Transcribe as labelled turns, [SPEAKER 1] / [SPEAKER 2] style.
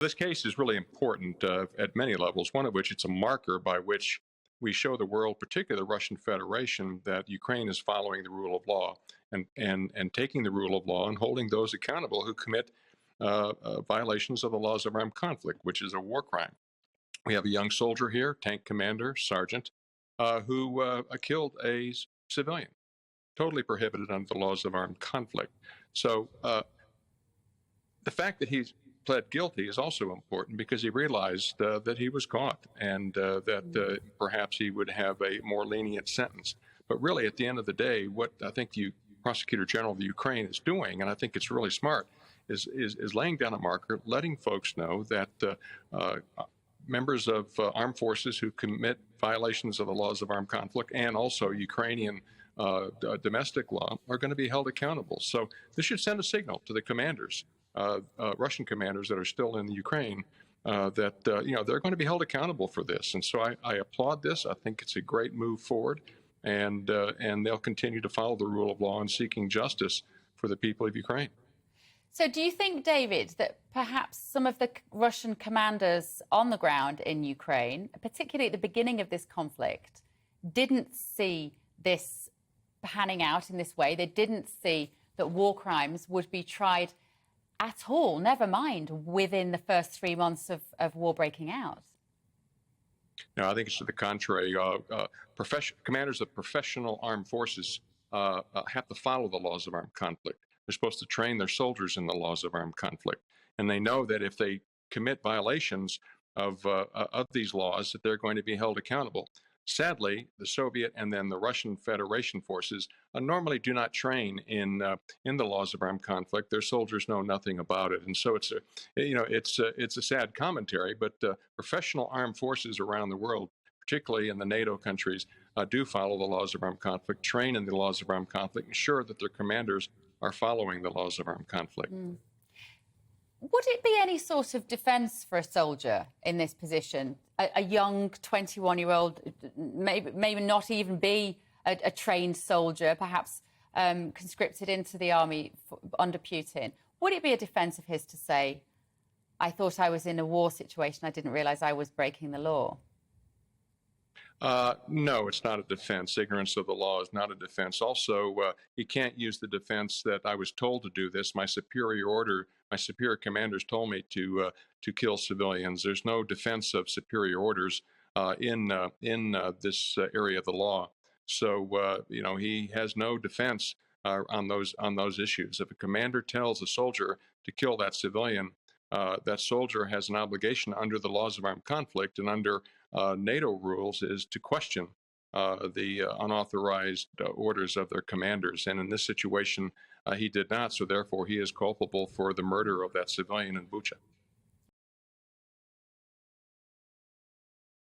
[SPEAKER 1] This case is really important at many levels, one of which it's a marker by which we show the world, particularly the Russian Federation, that Ukraine is following the rule of law and taking the rule of law and holding those accountable who commit violations of the laws of armed conflict, which is a war crime. We have a young soldier here, tank commander, sergeant, who killed a civilian, totally prohibited under the laws of armed conflict. So the fact that he's pled guilty is also important because he realized that he was caught and that perhaps he would have a more lenient sentence. But really, at the end of the day, what I think the Prosecutor General of Ukraine is doing, and I think it's really smart, is laying down a marker, letting folks know that members of armed forces who commit violations of the laws of armed conflict and also Ukrainian domestic law are going to be held accountable. So this should send a signal to the commanders, Russian commanders that are still in the Ukraine, that they're going to be held accountable for this. And so I applaud this. I think it's a great move forward, and they'll continue to follow the rule of law in seeking justice for the people of Ukraine.
[SPEAKER 2] So do you think, David, that perhaps some of the Russian commanders on the ground in Ukraine, particularly at the beginning of this conflict, didn't see this panning out in this way? They didn't see that war crimes would be tried at all, never mind within the first 3 months of war breaking out?
[SPEAKER 1] No, I think it's to the contrary. Commanders of professional armed forces have to follow the laws of armed conflict. They're supposed to train their soldiers in the laws of armed conflict. And they know that if they commit violations of these laws, that they're going to be held accountable. Sadly, the Soviet and then the Russian Federation forces normally do not train in the laws of armed conflict. Their soldiers know nothing about it, and so it's a sad commentary. But professional armed forces around the world, particularly in the NATO countries, do follow the laws of armed conflict, train in the laws of armed conflict, ensure that their commanders are following the laws of armed conflict.
[SPEAKER 2] Would it be any sort of defence for a soldier in this position? A young 21-year-old, maybe not even be a trained soldier, perhaps conscripted into the army under Putin. Would it be a defence of his to say, I thought I was in a war situation, I didn't realise I was breaking the law?
[SPEAKER 1] No, it's not a defense. Ignorance of the law is not a defense. Also, he can't use the defense that I was told to do this. My superior commanders told me to kill civilians. There's no defense of superior orders in this area of the law. So he has no defense on those issues. If a commander tells a soldier to kill that civilian, that soldier has an obligation under the laws of armed conflict and under NATO rules is to question the unauthorized orders of their commanders. And in this situation, he did not. So therefore, he is culpable for the murder of that civilian in Bucha.